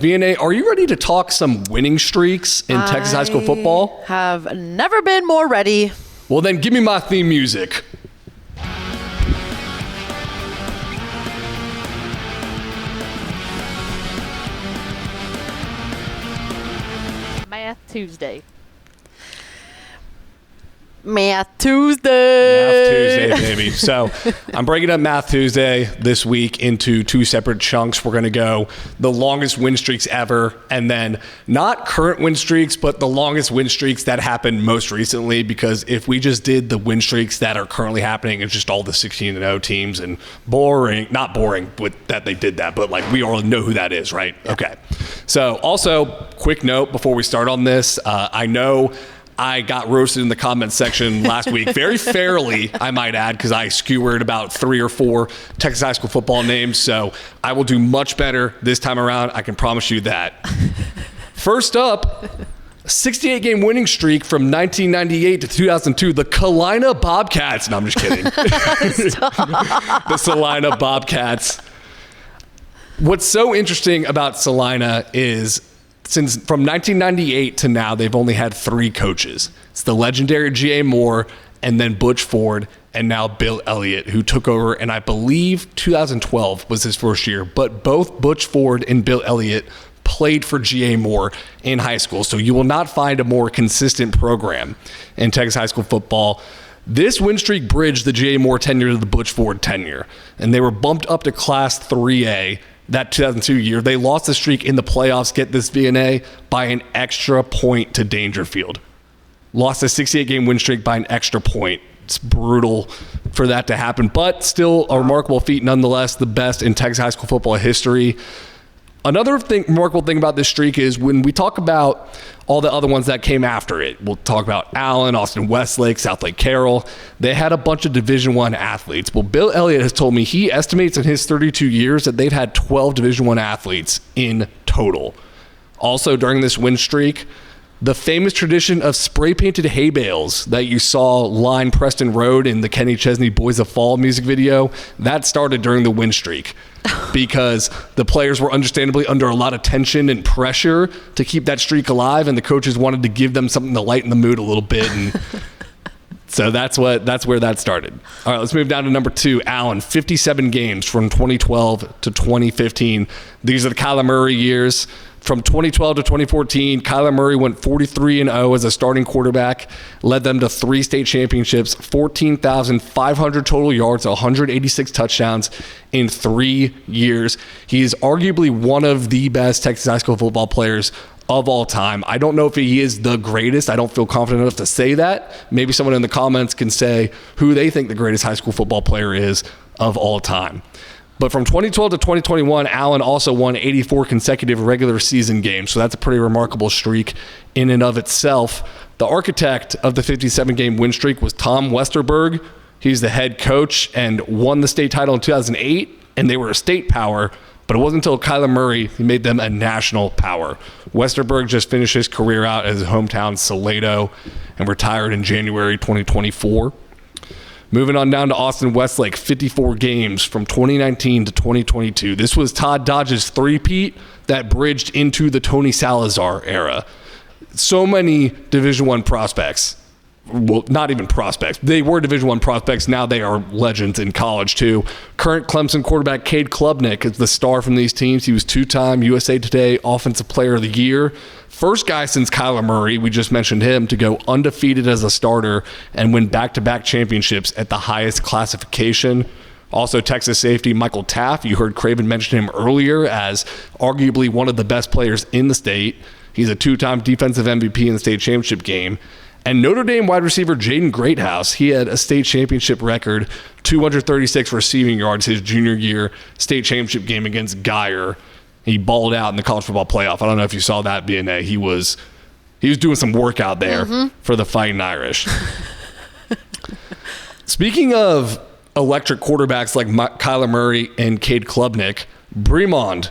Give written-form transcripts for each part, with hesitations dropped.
VNA, are you ready to talk some winning streaks in Texas high school football? Have never been more ready. Well, then give me my theme music. Math Tuesday. Math Tuesday, baby. So I'm breaking up Math Tuesday this week into two separate chunks. We're going to go the longest win streaks ever, and then not current win streaks, but the longest win streaks that happened most recently, because if we just did the win streaks that are currently happening, it's just all the 16-0 teams and not boring with that they did that, but like we all know who that is, right? Okay. So also, quick note before we start on this, I know I got roasted in the comments section last week, very fairly, I might add, because I skewered about 3 or 4 Texas high school football names. So I will do much better this time around. I can promise you that. First up, 68-game winning streak from 1998 to 2002. The Salina Bobcats. No, I'm just kidding. The Salina Bobcats. What's so interesting about Salina is, since from 1998 to now, they've only had 3 coaches. It's the legendary G.A. Moore, and then Butch Ford, and now Bill Elliott, who took over, and I believe 2012 was his first year. But both Butch Ford and Bill Elliott played for G.A. Moore in high school, so you will not find a more consistent program in Texas high school football. This win streak bridged the G.A. Moore tenure to the Butch Ford tenure, and they were bumped up to Class 3A that 2002 year. They lost the streak in the playoffs, get this VNA, by an extra point to Dangerfield. Lost a 68-game win streak by an extra point. It's brutal for that to happen, but still a remarkable feat nonetheless, the best in Texas high school football history. Another remarkable thing about this streak is when we talk about all the other ones that came after it, we'll talk about Allen, Austin Westlake, Southlake Carroll. They had a bunch of Division I athletes. Well, Bill Elliott has told me he estimates in his 32 years that they've had 12 Division I athletes in total. Also, during this win streak, the famous tradition of spray-painted hay bales that you saw line Preston Road in the Kenny Chesney Boys of Fall music video, that started during the win streak because the players were understandably under a lot of tension and pressure to keep that streak alive, and the coaches wanted to give them something to lighten the mood a little bit, and so that's where that started. All right, let's move down to number 2, Allen. 57 games from 2012 to 2015. These are the Kyler Murray years. From 2012 to 2014, Kyler Murray went 43-0 as a starting quarterback, led them to 3 state championships, 14,500 total yards, 186 touchdowns in 3 years. He is arguably one of the best Texas high school football players of all time. I don't know if he is the greatest. I don't feel confident enough to say that. Maybe someone in the comments can say who they think the greatest high school football player is of all time. But from 2012 to 2021, Allen also won 84 consecutive regular season games. So that's a pretty remarkable streak in and of itself. The architect of the 57-game win streak was Tom Westerberg. He's the head coach and won the state title in 2008, and they were a state power. But it wasn't until Kyler Murray he made them a national power. Westerberg just finished his career out at his hometown Salado and retired in January 2024. Moving on down to Austin Westlake, 54 games from 2019 to 2022. This was Todd Dodge's three-peat that bridged into the Tony Salazar era. So many Division I prospects. Well, not even prospects. They were Division I prospects. Now they are legends in college, too. Current Clemson quarterback Cade Klubnik is the star from these teams. He was 2-time USA Today Offensive Player of the Year. First guy since Kyler Murray, we just mentioned him, to go undefeated as a starter and win back-to-back championships at the highest classification. Also, Texas safety Michael Taft. You heard Craven mention him earlier as arguably one of the best players in the state. He's a 2-time defensive MVP in the state championship game. And Notre Dame wide receiver Jaden Greathouse, he had a state championship record, 236 receiving yards his junior year state championship game against Geyer. He balled out in the college football playoff. I don't know if you saw that, BNA. He was doing some work out there for the Fighting Irish. Speaking of electric quarterbacks like Kyler Murray and Cade Klubnik, Bremond,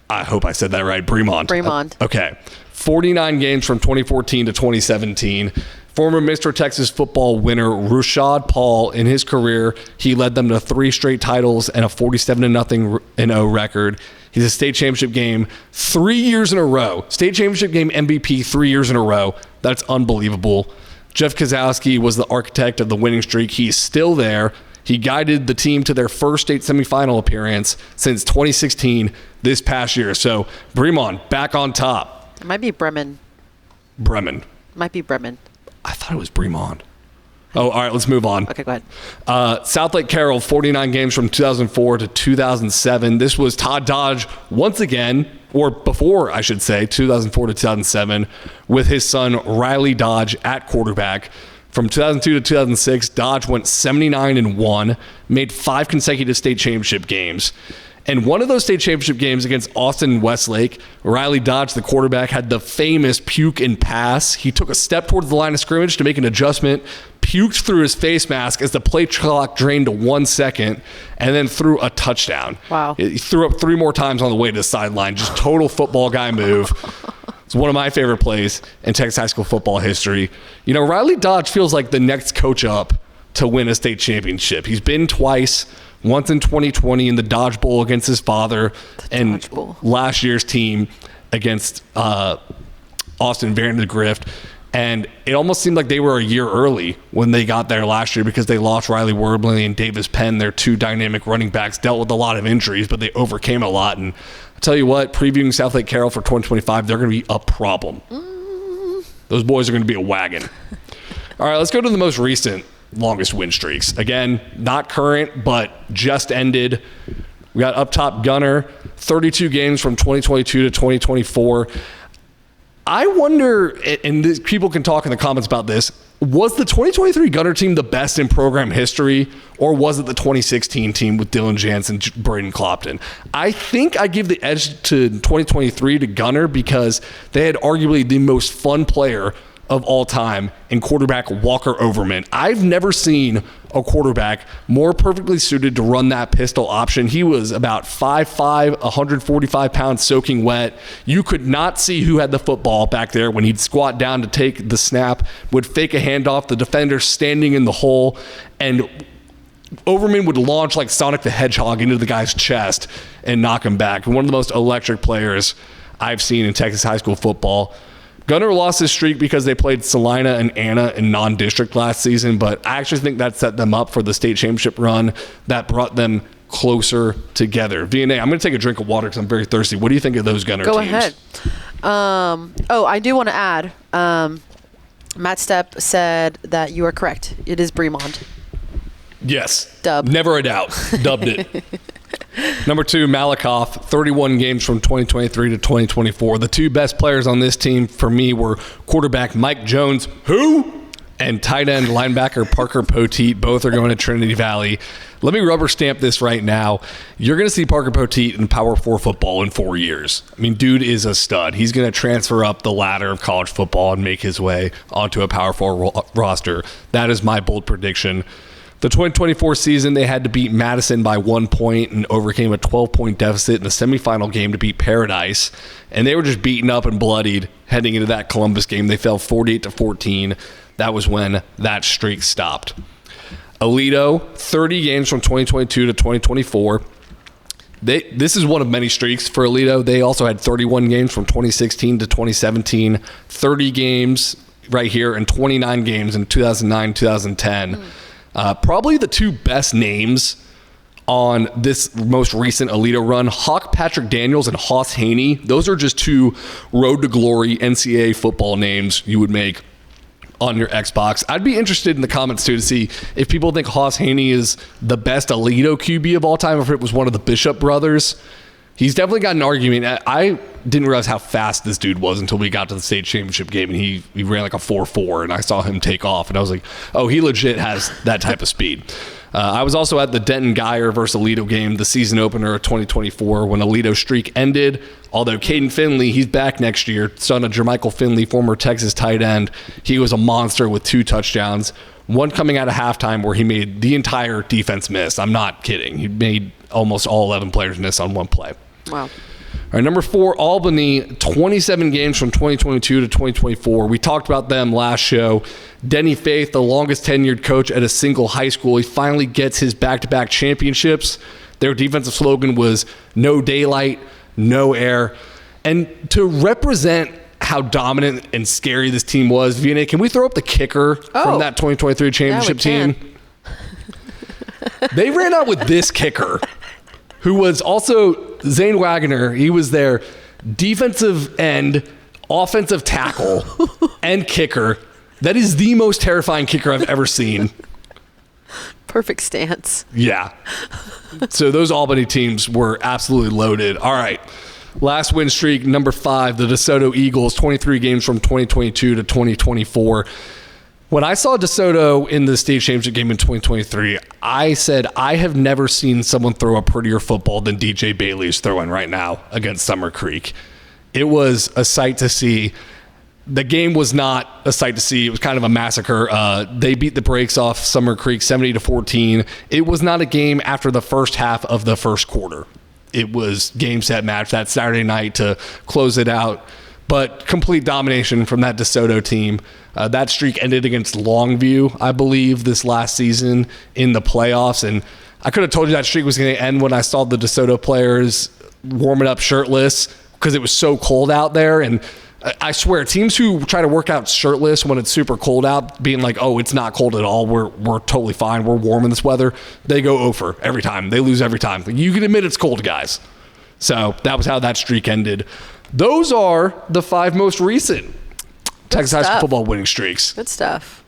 I hope I said that right, Bremond. Okay. 49 games from 2014 to 2017. Former Mr. Texas football winner Rashad Paul, in his career, he led them to 3 straight titles and a 47-0 record. He's a state championship game 3 years in a row. State championship game MVP 3 years in a row. That's unbelievable. Jeff Kozowski was the architect of the winning streak. He's still there. He guided the team to their first state semifinal appearance since 2016 this past year. So Bremen back on top. It might be Bremen. Might be Bremen. I thought it was Bremen. Oh, all right, let's move on. Okay, go ahead. South Lake Carroll, 49 games from 2004 to 2007. This was Todd Dodge once again, or before, I should say, 2004 to 2007, with his son Riley Dodge at quarterback. From 2002 to 2006, Dodge went 79-1, made 5 consecutive state championship games. And one of those state championship games against Austin and Westlake, Riley Dodge, the quarterback, had the famous puke and pass. He took a step towards the line of scrimmage to make an adjustment, puked through his face mask as the play clock drained to 1 second, and then threw a touchdown. Wow. He threw up 3 more times on the way to the sideline. Just total football guy move. It's one of my favorite plays in Texas high school football history. You know, Riley Dodge feels like the next coach up to win a state championship. He's been twice. Once in 2020 in the Dodge Bowl against his father, and last year's team against Austin Vandergrift. And it almost seemed like they were a year early when they got there last year because they lost Riley Werbley and Davis Penn, their 2 dynamic running backs, dealt with a lot of injuries, but they overcame a lot. And I'll tell you what, previewing South Lake Carroll for 2025, they're going to be a problem. Those boys are going to be a wagon. All right, let's go to the most recent longest win streaks. Again, not current, but just ended. We got up top Gunner, 32 games from 2022 to 2024. I wonder, and people can talk in the comments about this, was the 2023 Gunner team the best in program history, or was it the 2016 team with Dylan Jansen, Braden Clopton? I think I give the edge to 2023 to Gunner because they had arguably the most fun player of all time in quarterback Walker Overman. I've never seen a quarterback more perfectly suited to run that pistol option. He was about 5'5", 145 pounds soaking wet. You could not see who had the football back there when he'd squat down to take the snap, would fake a handoff, the defender standing in the hole, and Overman would launch like Sonic the Hedgehog into the guy's chest and knock him back. One of the most electric players I've seen in Texas high school football. Gunner lost his streak because they played Salina and Anna in non-district last season, but I actually think that set them up for the state championship run that brought them closer together. VNA, I'm going to take a drink of water because I'm very thirsty. What do you think of those Gunner teams? Go ahead. I do want to add, Matt Stepp said that you are correct. It is Bremond. Yes. Dub. Never a doubt. Dubbed it. Number 2, Malakoff, 31 games from 2023 to 2024. The 2 best players on this team for me were quarterback Mike Jones, and tight end linebacker Parker Poteet. Both are going to Trinity Valley. Let me rubber stamp this right now. You're going to see Parker Poteet in Power 4 football in 4 years. I mean, dude is a stud. He's going to transfer up the ladder of college football and make his way onto a Power 4 roster. That is my bold prediction. The 2024 season, they had to beat Madison by 1 point and overcame a 12-point deficit in the semifinal game to beat Paradise. And they were just beaten up and bloodied heading into that Columbus game. They fell 48-14. That was when that streak stopped. Alito, 30 games from 2022 to 2024. This is one of many streaks for Alito. They also had 31 games from 2016 to 2017, 30 games right here, and 29 games in 2009, 2010. Probably the 2 best names on this most recent Alito run, Hawk Patrick Daniels and Hoss Haney. Those are just 2 road to glory NCAA football names you would make on your Xbox. I'd be interested in the comments too to see if people think Hoss Haney is the best Alito QB of all time, or if it was one of the Bishop brothers. He's definitely got an argument. I didn't realize how fast this dude was until we got to the state championship game, and he ran like a 4.4, and I saw him take off, and I was like, oh, he legit has that type of speed. I was also at the Denton Geyer versus Alito game, the season opener of 2024, when Alito's streak ended. Although Caden Finley, he's back next year, son of Jermichael Finley, former Texas tight end. He was a monster with 2 touchdowns, one coming out of halftime where he made the entire defense miss. I'm not kidding. He made almost all 11 players miss on one play. Wow. All right, number 4, Albany, 27 games from 2022 to 2024. We talked about them last show. Denny Faith, the longest tenured coach at a single high school. He finally gets his back-to-back championships. Their defensive slogan was no daylight, no air. And to represent how dominant and scary this team was, Vienna, can we throw up the kicker from that 2023 championship team? They ran out with this kicker, who was also Zane Wagner. He was their defensive end, offensive tackle, and kicker. That is the most terrifying kicker I've ever seen. Perfect stance. Yeah. So those Albany teams were absolutely loaded. All right. Last win streak, number 5, the DeSoto Eagles, 23 games from 2022 to 2024. When I saw DeSoto in the state championship game in 2023, I said, I have never seen someone throw a prettier football than DJ Bailey is throwing right now against Summer Creek. It was a sight to see. The game was not a sight to see. It was kind of a massacre. They beat the brakes off Summer Creek 70-14. It was not a game after the first half of the first quarter. It was game, set, match that Saturday night to close it out. But complete domination from that DeSoto team. That streak ended against Longview, I believe, this last season in the playoffs. And I could have told you that streak was going to end when I saw the DeSoto players warming up shirtless because it was so cold out there. And I swear, teams who try to work out shirtless when it's super cold out, being like, oh, it's not cold at all, we're totally fine, we're warm in this weather, they go over every time. They lose every time. You can admit it's cold, guys. So that was how that streak ended. Those are the 5 most recent Texas high school football winning streaks. Good stuff.